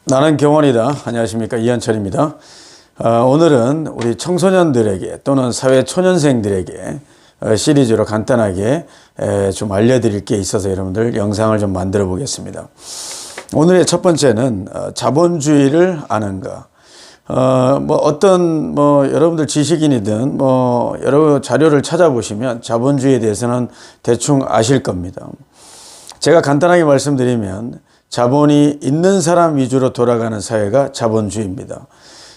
나는 경원이다. 안녕하십니까, 이현철입니다. 오늘은 우리 청소년들에게 또는 사회 초년생들에게 시리즈로 간단하게 좀 알려드릴 게 있어서 여러분들 영상을 좀 만들어 보겠습니다. 오늘의 첫 번째는 자본주의를 아는가. 여러분들 지식인이든 여러 자료를 찾아보시면 자본주의에 대해서는 대충 아실 겁니다. 제가 간단하게 말씀드리면 자본이 있는 사람 위주로 돌아가는 사회가 자본주의입니다.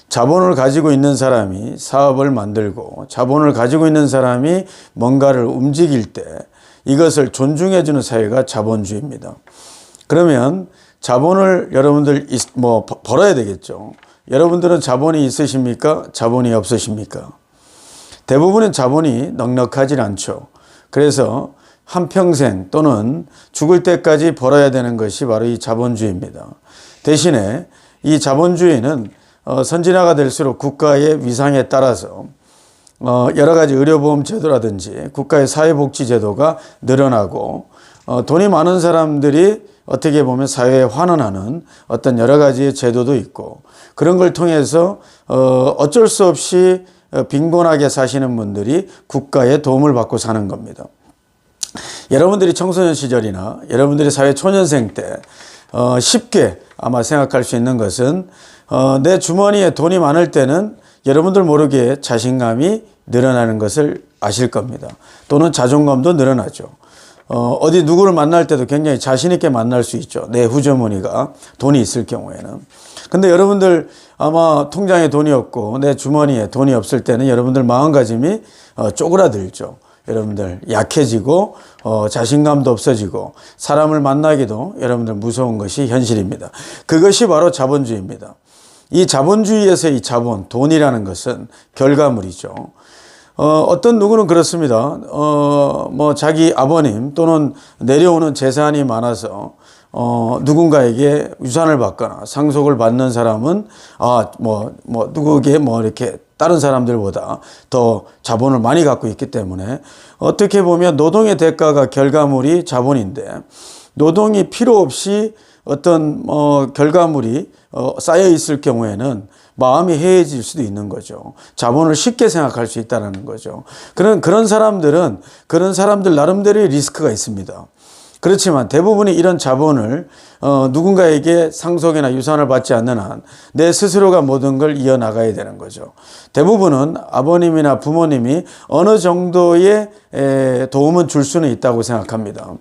자본을 가지고 있는 사람이 사업을 만들고 자본을 가지고 있는 사람이 뭔가를 움직일 때 이것을 존중해 주는 사회가 자본주의입니다. 그러면 자본을 여러분들 벌어야 되겠죠. 여러분들은 자본이 있으십니까? 자본이 없으십니까? 대부분의 자본이 넉넉하지 않죠. 그래서 한평생 또는 죽을 때까지 벌어야 되는 것이 바로 이 자본주의입니다. 대신에 이 자본주의는 선진화가 될수록 국가의 위상에 따라서 여러 가지 의료보험 제도라든지 국가의 사회복지 제도가 늘어나고 돈이 많은 사람들이 어떻게 보면 사회에 환원하는 어떤 여러 가지 제도도 있고 그런 걸 통해서 어쩔 수 없이 빈곤하게 사시는 분들이 국가의 도움을 받고 사는 겁니다. 여러분들이 청소년 시절이나 여러분들이 사회 초년생 때 쉽게 아마 생각할 수 있는 것은 내 주머니에 돈이 많을 때는 여러분들 모르게 자신감이 늘어나는 것을 아실 겁니다. 또는 자존감도 늘어나죠. 어디 누구를 만날 때도 굉장히 자신 있게 만날 수 있죠. 내 후주머니가 돈이 있을 경우에는. 근데 여러분들 아마 통장에 돈이 없고 내 주머니에 돈이 없을 때는 여러분들 마음가짐이 쪼그라들죠. 여러분들 약해지고 자신감도 없어지고 사람을 만나기도 여러분들 무서운 것이 현실입니다. 그것이 바로 자본주의입니다. 이 자본주의에서 이 자본, 돈이라는 것은 결과물이죠. 어떤 누구는 그렇습니다. 자기 아버님 또는 내려오는 재산이 많아서 누군가에게 유산을 받거나 상속을 받는 사람은 누구에게 이렇게 다른 사람들보다 더 자본을 많이 갖고 있기 때문에 어떻게 보면 노동의 대가가 결과물이 자본인데 노동이 필요 없이 어떤 결과물이 쌓여 있을 경우에는 마음이 해해질 수도 있는 거죠. 자본을 쉽게 생각할 수 있다는 거죠. 그런 사람들 나름대로의 리스크가 있습니다. 그렇지만 대부분이 이런 자본을 누군가에게 상속이나 유산을 받지 않는 한 내 스스로가 모든 걸 이어나가야 되는 거죠. 대부분은 아버님이나 부모님이 어느 정도의 도움은 줄 수는 있다고 생각합니다.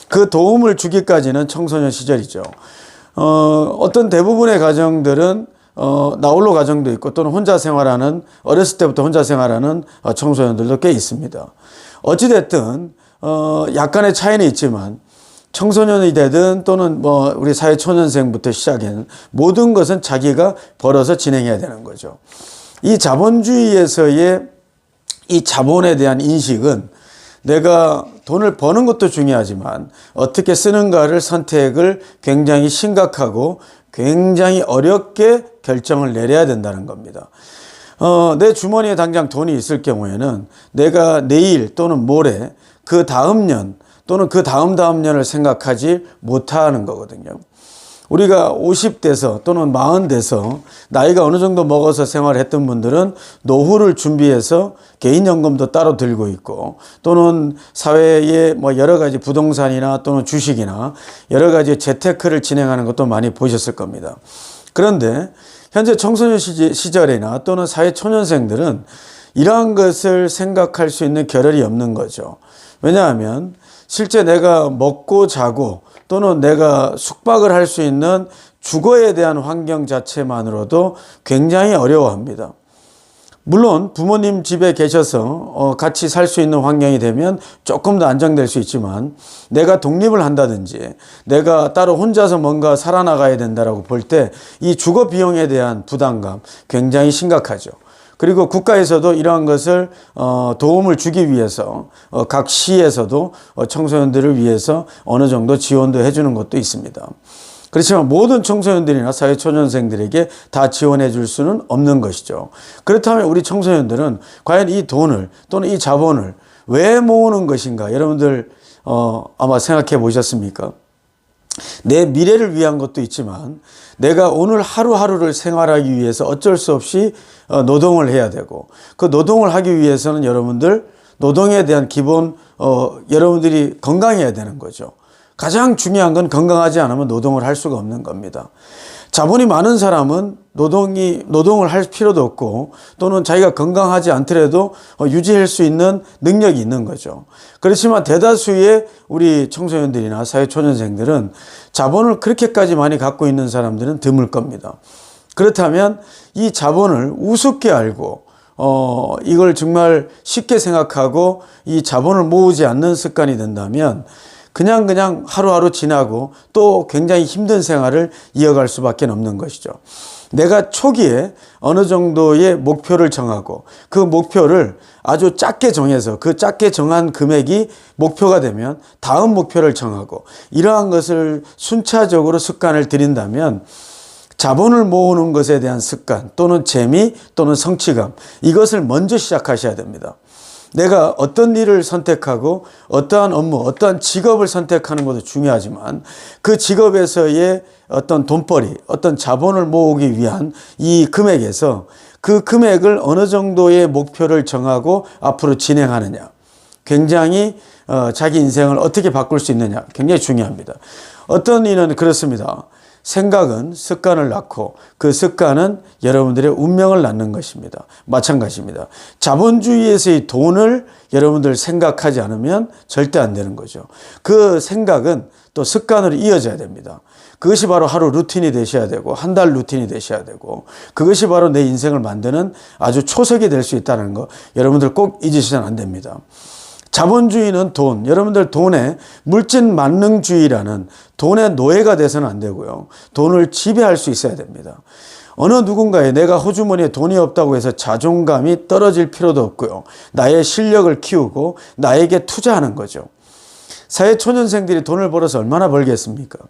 그 도움을 주기까지는 청소년 시절이죠. 어떤 대부분의 가정들은 나홀로 가정도 있고 또는 혼자 생활하는 어렸을 때부터 혼자 생활하는 청소년들도 꽤 있습니다. 어찌됐든 약간의 차이는 있지만 청소년이 되든 또는 우리 사회 초년생부터 시작한 모든 것은 자기가 벌어서 진행해야 되는 거죠. 이 자본주의에서의 이 자본에 대한 인식은 내가 돈을 버는 것도 중요하지만 어떻게 쓰는가를 선택을 굉장히 심각하고 굉장히 어렵게 결정을 내려야 된다는 겁니다. 내 주머니에 당장 돈이 있을 경우에는 내가 내일 또는 모레 그 다음 년 또는 그 다음 년을 생각하지 못하는 거거든요. 우리가 50대서 또는 40대서 나이가 어느 정도 먹어서 생활했던 분들은 노후를 준비해서 개인연금도 따로 들고 있고 또는 사회에 여러 가지 부동산이나 또는 주식이나 여러 가지 재테크를 진행하는 것도 많이 보셨을 겁니다. 그런데 현재 청소년 시절이나 또는 사회 초년생들은 이러한 것을 생각할 수 있는 겨를이 없는 거죠. 왜냐하면 실제 내가 먹고 자고 또는 내가 숙박을 할 수 있는 주거에 대한 환경 자체만으로도 굉장히 어려워합니다. 물론 부모님 집에 계셔서 같이 살 수 있는 환경이 되면 조금 더 안정될 수 있지만 내가 독립을 한다든지 내가 따로 혼자서 뭔가 살아나가야 된다라고 볼 때 이 주거 비용에 대한 부담감 굉장히 심각하죠. 그리고 국가에서도 이러한 것을 도움을 주기 위해서 각 시에서도 청소년들을 위해서 어느 정도 지원도 해주는 것도 있습니다. 그렇지만 모든 청소년들이나 사회초년생들에게 다 지원해 줄 수는 없는 것이죠. 그렇다면 우리 청소년들은 과연 이 돈을 또는 이 자본을 왜 모으는 것인가? 여러분들 아마 생각해 보셨습니까? 내 미래를 위한 것도 있지만 내가 오늘 하루하루를 생활하기 위해서 어쩔 수 없이 노동을 해야 되고, 그 노동을 하기 위해서는 여러분들 노동에 대한 기본 여러분들이 건강해야 되는 거죠. 가장 중요한 건 건강하지 않으면 노동을 할 수가 없는 겁니다. 자본이 많은 사람은 노동을 할 필요도 없고, 또는 자기가 건강하지 않더라도 유지할 수 있는 능력이 있는 거죠. 그렇지만 대다수의 우리 청소년들이나 사회초년생들은 자본을 그렇게까지 많이 갖고 있는 사람들은 드물 겁니다. 그렇다면 이 자본을 우습게 알고 이걸 정말 쉽게 생각하고 이 자본을 모으지 않는 습관이 된다면 그냥 하루하루 지나고 또 굉장히 힘든 생활을 이어갈 수밖에 없는 것이죠. 내가 초기에 어느 정도의 목표를 정하고 그 목표를 아주 작게 정해서 그 작게 정한 금액이 목표가 되면 다음 목표를 정하고, 이러한 것을 순차적으로 습관을 들인다면 자본을 모으는 것에 대한 습관 또는 재미 또는 성취감, 이것을 먼저 시작하셔야 됩니다. 내가 어떤 일을 선택하고 어떠한 업무, 어떠한 직업을 선택하는 것도 중요하지만 그 직업에서의 어떤 돈벌이, 어떤 자본을 모으기 위한 이 금액에서 그 금액을 어느 정도의 목표를 정하고 앞으로 진행하느냐, 굉장히 자기 인생을 어떻게 바꿀 수 있느냐 굉장히 중요합니다. 어떤 이는 그렇습니다. 생각은 습관을 낳고 그 습관은 여러분들의 운명을 낳는 것입니다. 마찬가지입니다. 자본주의에서의 돈을 여러분들 생각하지 않으면 절대 안 되는 거죠. 그 생각은 또 습관으로 이어져야 됩니다. 그것이 바로 하루 루틴이 되셔야 되고 한 달 루틴이 되셔야 되고, 그것이 바로 내 인생을 만드는 아주 초석이 될 수 있다는 거 여러분들 꼭 잊으시면 안 됩니다. 자본주의는 돈, 여러분들 돈에 물질 만능주의라는 돈의 노예가 돼서는 안 되고요. 돈을 지배할 수 있어야 됩니다. 어느 누군가에 내가 호주머니에 돈이 없다고 해서 자존감이 떨어질 필요도 없고요. 나의 실력을 키우고 나에게 투자하는 거죠. 사회초년생들이 돈을 벌어서 얼마나 벌겠습니까?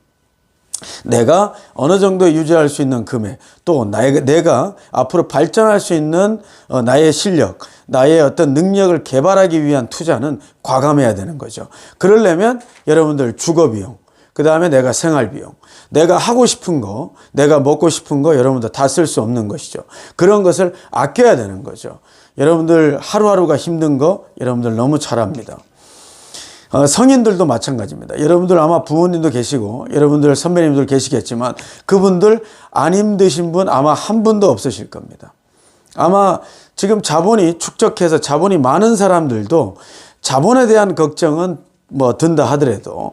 내가 어느 정도 유지할 수 있는 금액, 또 내가 앞으로 발전할 수 있는 나의 실력, 나의 어떤 능력을 개발하기 위한 투자는 과감해야 되는 거죠. 그러려면 여러분들 주거비용, 그 다음에 내가 생활비용, 내가 하고 싶은 거, 내가 먹고 싶은 거 여러분들 다 쓸 수 없는 것이죠. 그런 것을 아껴야 되는 거죠. 여러분들 하루하루가 힘든 거 여러분들 너무 잘 압니다. 성인들도 마찬가지입니다. 여러분들 아마 부모님도 계시고 여러분들 선배님들 계시겠지만 그분들 안 힘드신 분 아마 한 분도 없으실 겁니다. 아마 지금 자본이 축적해서 자본이 많은 사람들도 자본에 대한 걱정은 든다 하더라도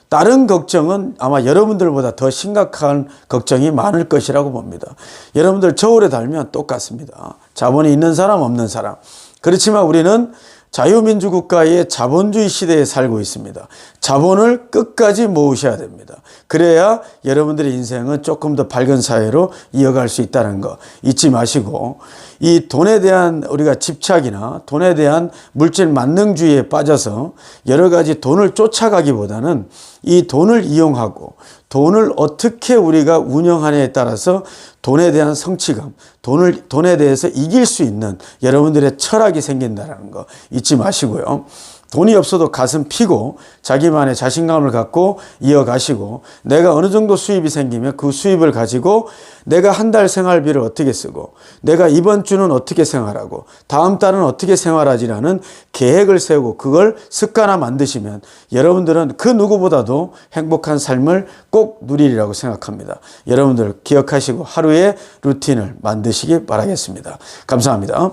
다른 걱정은 아마 여러분들보다 더 심각한 걱정이 많을 것이라고 봅니다. 여러분들 저울에 달면 똑같습니다. 자본이 있는 사람 없는 사람. 그렇지만 우리는 자유민주 국가의 자본주의 시대에 살고 있습니다. 자본을 끝까지 모으셔야 됩니다. 그래야 여러분들의 인생은 조금 더 밝은 사회로 이어갈 수 있다는 거 잊지 마시고, 이 돈에 대한 우리가 집착이나 돈에 대한 물질 만능주의에 빠져서 여러 가지 돈을 쫓아가기보다는 이 돈을 이용하고 돈을 어떻게 우리가 운영하느냐에 따라서 돈에 대한 성취감, 돈에 대해서 이길 수 있는 여러분들의 철학이 생긴다는 거 잊지 마시고요. 돈이 없어도 가슴 피고 자기만의 자신감을 갖고 이어가시고, 내가 어느 정도 수입이 생기면 그 수입을 가지고 내가 한 달 생활비를 어떻게 쓰고 내가 이번 주는 어떻게 생활하고 다음 달은 어떻게 생활하지라는 계획을 세우고 그걸 습관화 만드시면 여러분들은 그 누구보다도 행복한 삶을 꼭 누리리라고 생각합니다. 여러분들 기억하시고 하루의 루틴을 만드시기 바라겠습니다. 감사합니다.